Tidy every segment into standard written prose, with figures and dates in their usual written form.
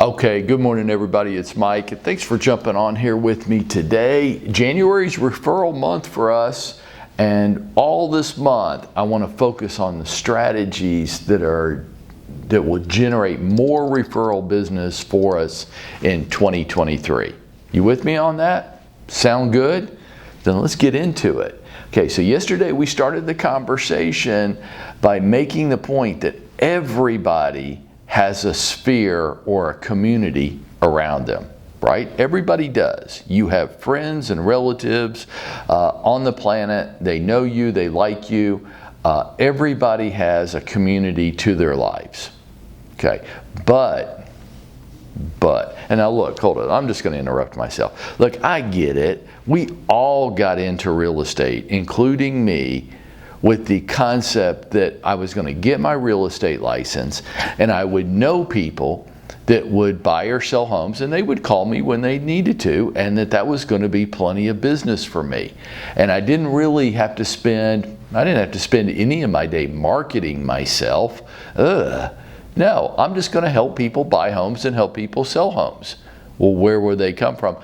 Okay, good morning everybody, it's Mike. Thanks for jumping on here with me today. January's referral month for us, and all this month I want to focus on the strategies that will generate more referral business for us in 2023. You with me on that? Sound good? Then let's get into it. Okay, so yesterday we started the conversation by making the point that everybody has a sphere or a community around them, right? Everybody does. You have friends and relatives on the planet. They know you, they like you. Everybody has a community to their lives, okay? But, and now look, hold on, I'm just gonna interrupt myself. Look, I get it. We all got into real estate, including me, with the concept that I was going to get my real estate license and I would know people that would buy or sell homes, and they would call me when they needed to, and that was going to be plenty of business for me. And I didn't have to spend any of my day marketing myself. No, I'm just going to help people buy homes and help people sell homes. Well, where would they come from?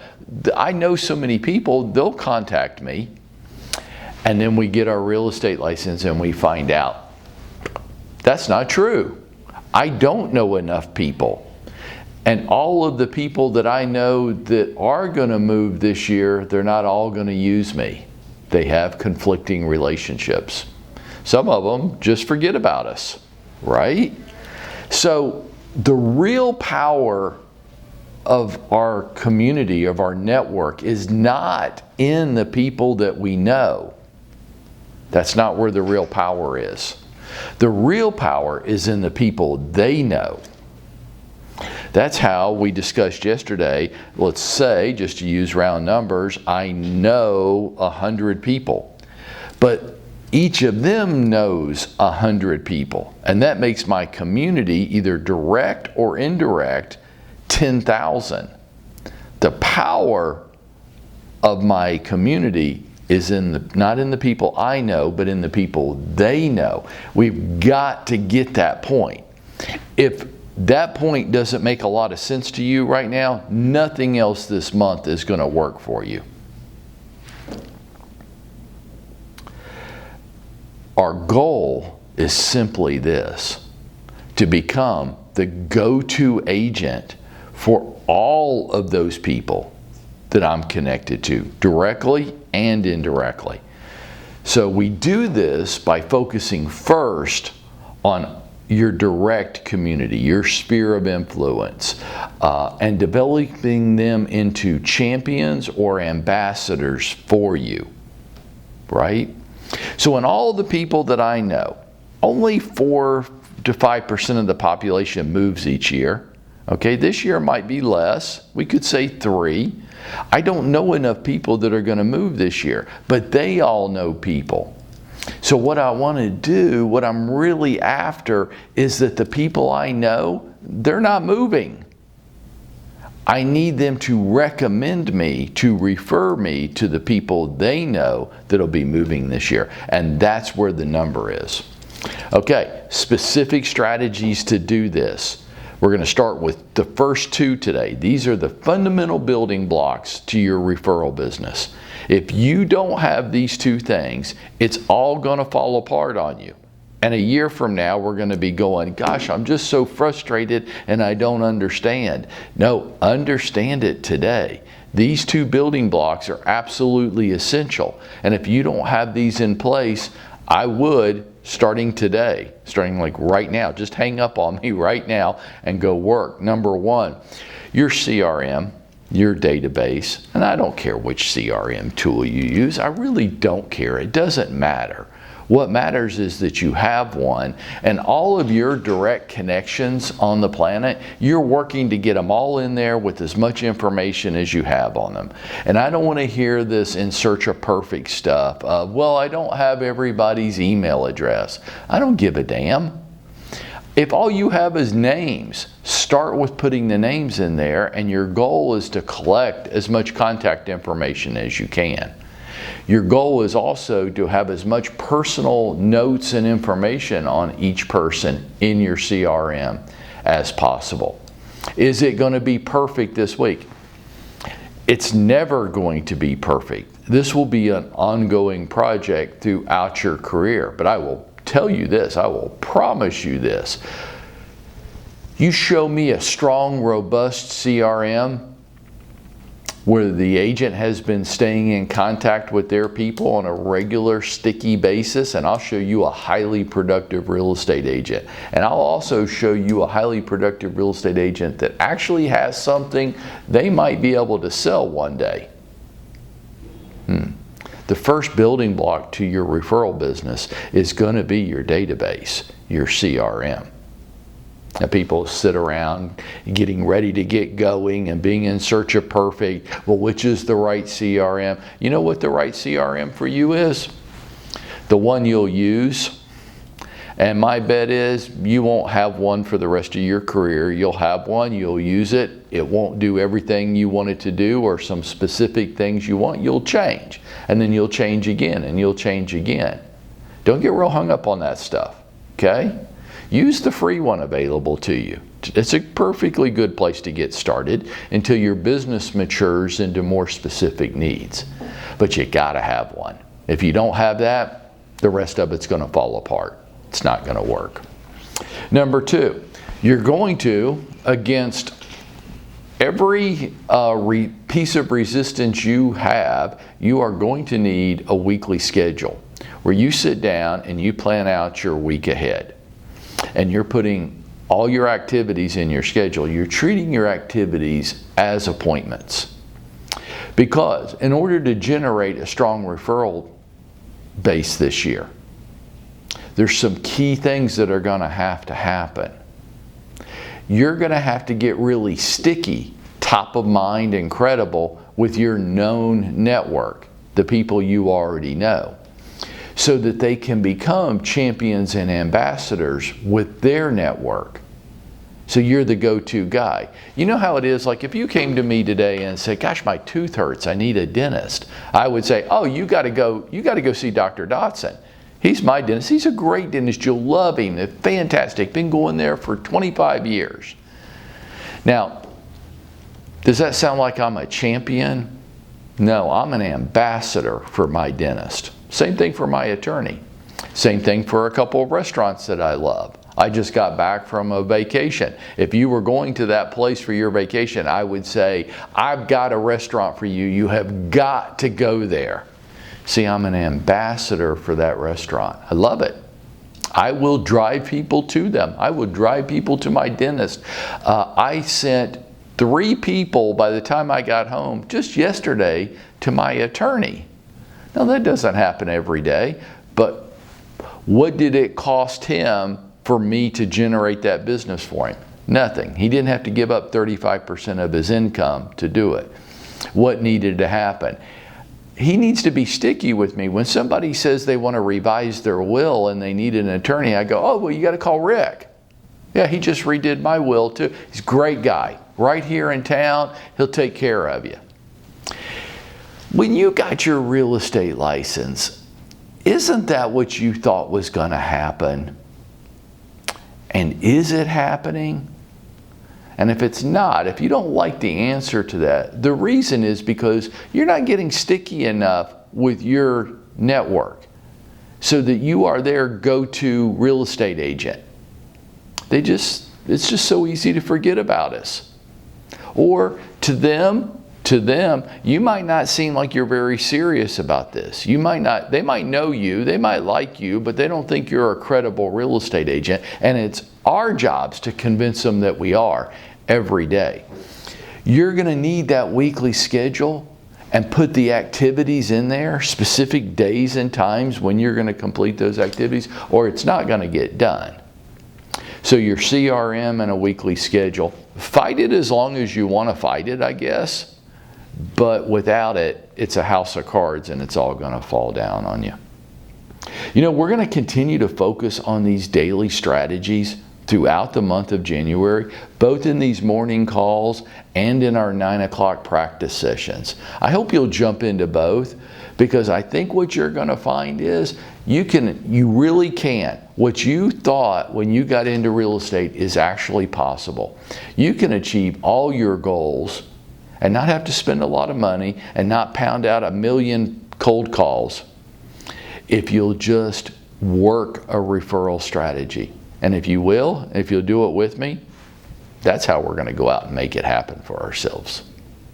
I know so many people, they'll contact me, and then we get our real estate license and we find out that's not true. I don't know enough people. And all of the people that I know that are going to move this year, they're not all going to use me. They have conflicting relationships. Some of them just forget about us, right? So the real power of our community, of our network, is not in the people that we know. That's not where the real power is. The real power is in the people they know. That's how we discussed yesterday. Let's say, just to use round numbers, I know 100 people, but each of them knows 100 people, and that makes my community, either direct or indirect, 10,000. The power of my community is not in the people I know, but in the people they know. We've got to get that point. If that point doesn't make a lot of sense to you right now, nothing else this month is going to work for you. Our goal is simply this: to become the go-to agent for all of those people that I'm connected to, directly and indirectly. So we do this by focusing first on your direct community, your sphere of influence, and developing them into champions or ambassadors for you, right? So in all the people that I know, only 4 to 5% of the population moves each year. Okay, this year might be less. We could say 3. I don't know enough people that are going to move this year, but they all know people. So what I want to do, what I'm really after, is that the people I know, they're not moving. I need them to recommend me, to refer me to the people they know that'll be moving this year. And that's where the number is. Okay, specific strategies to do this. We're going to start with the first 2 today. These are the fundamental building blocks to your referral business. If you don't have these 2 things, it's all going to fall apart on you. And a year from now, we're going to be going, gosh, I'm just so frustrated and I don't understand. No, understand it today. These 2 building blocks are absolutely essential. And if you don't have these in place, I would, starting today, starting like right now, just hang up on me right now and go work. Number 1, your CRM, your database, and I don't care which CRM tool you use. I really don't care. It doesn't matter. What matters is that you have one, and all of your direct connections on the planet, you're working to get them all in there with as much information as you have on them. And I don't want to hear this in search of perfect stuff of, well, I don't have everybody's email address. I don't give a damn. If all you have is names, start with putting the names in there, and your goal is to collect as much contact information as you can. Your goal is also to have as much personal notes and information on each person in your CRM as possible. Is it going to be perfect this week? It's never going to be perfect. This will be an ongoing project throughout your career. But I will tell you this, I will promise you this. You show me a strong, robust CRM where the agent has been staying in contact with their people on a regular, sticky basis, and I'll show you a highly productive real estate agent. And I'll also show you a highly productive real estate agent that actually has something they might be able to sell one day. The first building block to your referral business is going to be your database, your CRM. Now, people sit around getting ready to get going and being in search of perfect. Well, which is the right CRM? You know what the right CRM for you is? The one you'll use. And my bet is you won't have one for the rest of your career. You'll have one, you'll use it. It won't do everything you want it to do, or some specific things you want. You'll change. And then you'll change again, and you'll change again. Don't get real hung up on that stuff, okay? Use the free one available to you. It's a perfectly good place to get started until your business matures into more specific needs. But you gotta have one. If you don't have that, the rest of it's gonna fall apart. It's not gonna work. Number two, you're going to, against every piece of resistance you have, you are going to need a weekly schedule where you sit down and you plan out your week ahead. And you're putting all your activities in your schedule. You're treating your activities as appointments. Because in order to generate a strong referral base this year, there's some key things that are going to happen. You're going to have to get really sticky, top of mind, and credible with your known network, the people you already know, so that they can become champions and ambassadors with their network. So you're the go-to guy. You know how it is, like if you came to me today and said, gosh, my tooth hurts, I need a dentist. I would say, oh, you gotta go see Dr. Dotson. He's my dentist. He's a great dentist. You'll love him. They're fantastic. Been going there for 25 years. Now, does that sound like I'm a champion? No, I'm an ambassador for my dentist. Same thing for my attorney. Same thing for a couple of restaurants that I love. I just got back from a vacation. If you were going to that place for your vacation, I would say, I've got a restaurant for you. You have got to go there. See, I'm an ambassador for that restaurant. I love it. I will drive people to them. I will drive people to my dentist. I sent 3 people by the time I got home just yesterday to my attorney. Now, that doesn't happen every day, but what did it cost him for me to generate that business for him? Nothing. He didn't have to give up 35% of his income to do it. What needed to happen? He needs to be sticky with me. When somebody says they want to revise their will and they need an attorney, I go, oh, well, you got to call Rick. Yeah, he just redid my will too. He's a great guy. Right here in town, he'll take care of you. When you got your real estate license, isn't that what you thought was going to happen? And is it happening? And if it's not, if you don't like the answer to that, the reason is because you're not getting sticky enough with your network so that you are their go-to real estate agent. It's just so easy to forget about us. Or to them, you might not seem like you're very serious about this. They might know you, they might like you, but they don't think you're a credible real estate agent. And it's our jobs to convince them that we are every day. You're going to need that weekly schedule and put the activities in there, specific days and times when you're going to complete those activities, or it's not going to get done. So your CRM and a weekly schedule, fight it as long as you want to fight it, I guess. But without it, it's a house of cards and it's all going to fall down on you. You know, we're going to continue to focus on these daily strategies throughout the month of January, both in these morning calls and in our 9 o'clock practice sessions. I hope you'll jump into both, because I think what you're going to find is you really can. What you thought when you got into real estate is actually possible. You can achieve all your goals and not have to spend a lot of money and not pound out 1,000,000 cold calls if you'll just work a referral strategy. And if you will, if you'll do it with me, that's how we're going to go out and make it happen for ourselves.